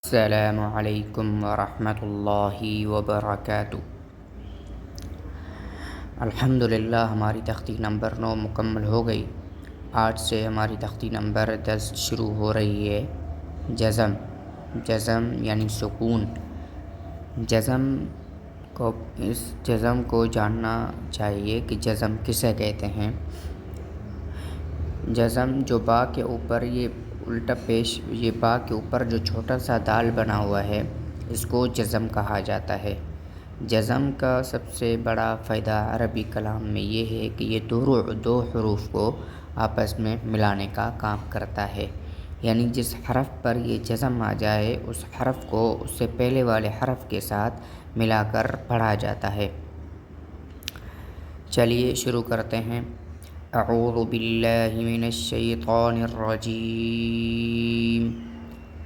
السلام علیکم ورحمۃ اللہ وبرکاتہ۔ الحمدللہ ہماری تختی نمبر 9 مکمل ہو گئی۔ آج سے ہماری تختی نمبر 10 شروع ہو رہی ہے۔ جزم یعنی سکون۔ اس جزم کو جاننا چاہیے کہ جزم کسے کہتے ہیں۔ جزم جو با کے اوپر یہ با کے اوپر جو چھوٹا سا دال بنا ہوا ہے، اس کو جزم کہا جاتا ہے۔ جزم کا سب سے بڑا فائدہ عربی کلام میں یہ ہے کہ یہ دو حروف کو آپس میں ملانے کا کام کرتا ہے، یعنی جس حرف پر یہ جزم آ جائے اس حرف کو اس سے پہلے والے حرف کے ساتھ ملا کر پڑھا جاتا ہے۔ چلیے شروع کرتے ہیں۔ اعوذ باللہ من الشیطان الرجیم،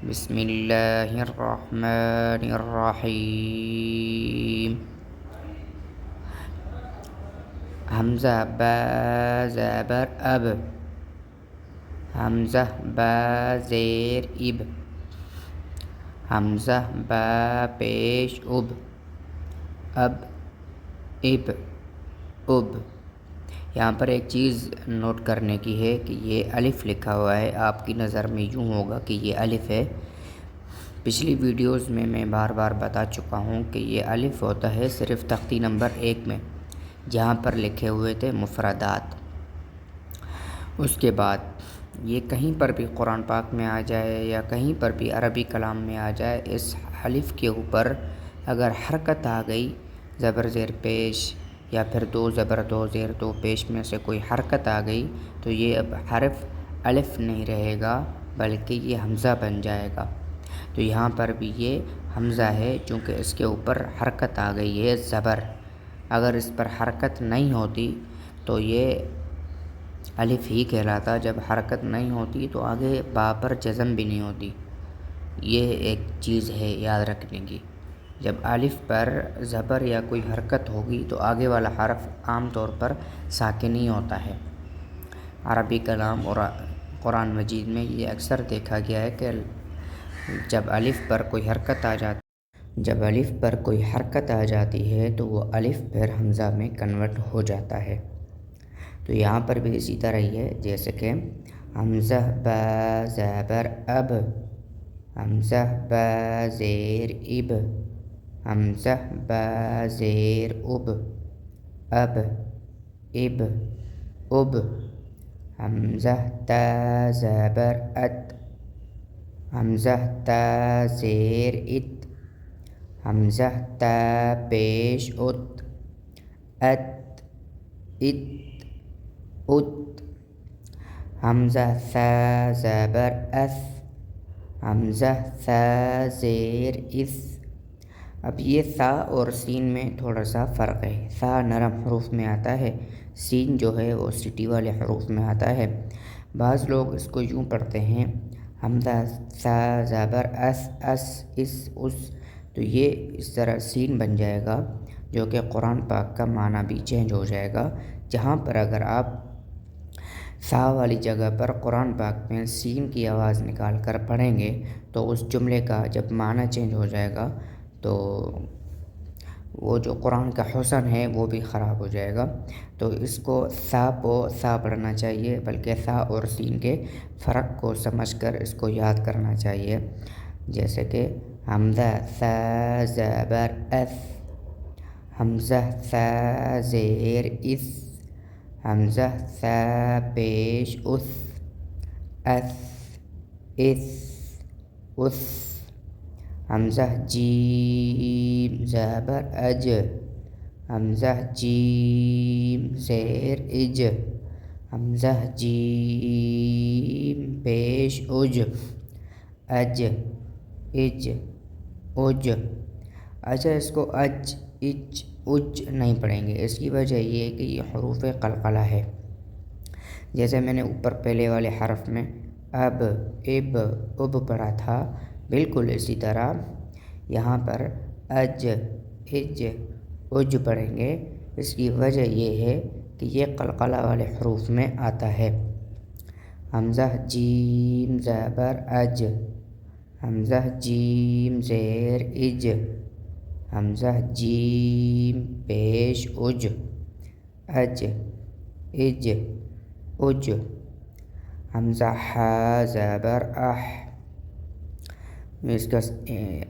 بسم اللہ الرحمن الرحیم۔ حمزہ با زبر اب، حمزہ با زیر اب، حمزہ با پیش اب، اب اب اب۔ یہاں پر ایک چیز نوٹ کرنے کی ہے کہ یہ الف لکھا ہوا ہے، آپ کی نظر میں یوں ہوگا کہ یہ الف ہے۔ پچھلی ویڈیوز میں میں بار بار بتا چکا ہوں کہ یہ الف ہوتا ہے صرف تختی نمبر 1 میں، جہاں پر لکھے ہوئے تھے مفردات۔ اس کے بعد یہ کہیں پر بھی قرآن پاک میں آ جائے یا کہیں پر بھی عربی کلام میں آ جائے، اس الف کے اوپر اگر حرکت آ گئی، زبر زیر پیش یا پھر دو زبر دو زیر دو پیش میں سے کوئی حرکت آ گئی تو یہ اب حرف الف نہیں رہے گا بلکہ یہ حمزہ بن جائے گا۔ تو یہاں پر بھی یہ حمزہ ہے، چونکہ اس کے اوپر حرکت آ گئی ہے زبر۔ اگر اس پر حرکت نہیں ہوتی تو یہ الف ہی کہلاتا، جب حرکت نہیں ہوتی تو آگے با پر جزم بھی نہیں ہوتی۔ یہ ایک چیز ہے یاد رکھنے کی، جب الف پر زبر یا کوئی حرکت ہوگی تو آگے والا حرف عام طور پر ساکن ہی ہوتا ہے۔ عربی کلام اور قرآن مجید میں یہ اکثر دیکھا گیا ہے کہ جب الف پر کوئی حرکت آ جاتی ہے تو وہ الف پھر حمزہ میں کنورٹ ہو جاتا ہے۔ تو یہاں پر بھی اسی طرح ہی ہے، جیسے کہ حمزہ با زبر اب، حمزہ با زیر اب، حمزہ با زیر اب، اب اب اب، حمزہ تا زبر ات، حمزہ تا زیر ات، حمزہ تا پیش ات، ات ات ات، حمزہ ثا زبر اث، حمزہ ثا زیر اس۔ اب یہ ثا اور سین میں تھوڑا سا فرق ہے۔ ثا نرم حروف میں آتا ہے، سین جو ہے وہ سٹی والے حروف میں آتا ہے۔ بعض لوگ اس کو یوں پڑھتے ہیں، حمزہ ثا زبر اس اس اس اس، تو یہ اس طرح سین بن جائے گا، جو کہ قرآن پاک کا معنی بھی چینج ہو جائے گا۔ جہاں پر اگر آپ ثا والی جگہ پر قرآن پاک میں سین کی آواز نکال کر پڑھیں گے تو اس جملے کا جب معنی چینج ہو جائے گا تو وہ جو قرآن کا حسن ہے وہ بھی خراب ہو جائے گا۔ تو اس کو ثا کو ثا پڑھنا چاہیے، بلکہ ثا اور سین کے فرق کو سمجھ کر اس کو یاد کرنا چاہیے۔ جیسے کہ حمزہ ثا زبر اث، حمزہ ثا زیر اس، حمزہ ثا پیش اس، اس اس اس، حمزہ جیم زبر اج، حمزہ جیم زیر اج، حمزہ جیم پیش اج، اج اج اج۔ اچھا، اس کو اج اج اج نہیں پڑھیں گے، اس کی وجہ یہ ہے کہ یہ حروف قلقلہ ہے۔ جیسے میں نے اوپر پہلے والے حرف میں اب اب اب پڑھا تھا، بالکل اسی طرح یہاں پر اج اج اج پڑھیں گے۔ اس کی وجہ یہ ہے کہ یہ قلقلہ والے حروف میں آتا ہے۔ حمزہ جیم زبر اج، حمزہ جیم زیر اج، حمزہ جیم پیش اج، اج اج اج، حمزہ ہا زبر اح، اس کا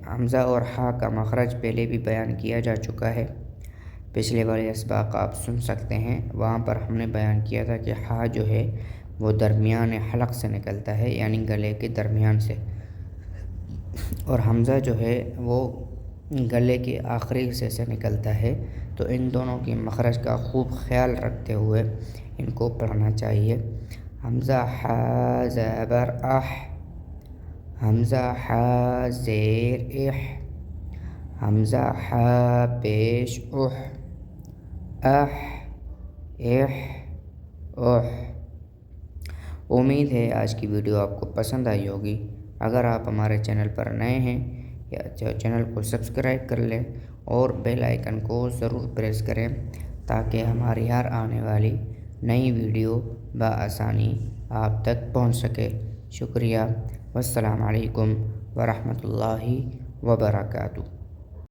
حمزہ اور ہا کا مخرج پہلے بھی بیان کیا جا چکا ہے، پچھلے والے اسباق آپ سن سکتے ہیں، وہاں پر ہم نے بیان کیا تھا کہ ہا جو ہے وہ درمیان حلق سے نکلتا ہے، یعنی گلے کے درمیان سے، اور حمزہ جو ہے وہ گلے کے آخری حصے سے نکلتا ہے، تو ان دونوں کی مخرج کا خوب خیال رکھتے ہوئے ان کو پڑھنا چاہیے۔ حمزہ ہا زبر اح، حمزہ ہا زیر اح، حمزہ ہا پیش اح، اح اح اح۔ امید ہے آج کی ویڈیو آپ کو پسند آئی ہوگی۔ اگر آپ ہمارے چینل پر نئے ہیں یا چینل کو سبسکرائب کر لیں اور بیل آئیکن کو ضرور پریس کریں تاکہ ہماری ہر آنے والی نئی ویڈیو بآسانی آپ تک پہنچ سکے۔ شکریہ، والسلام علیکم ورحمۃ اللہ وبرکاتہ۔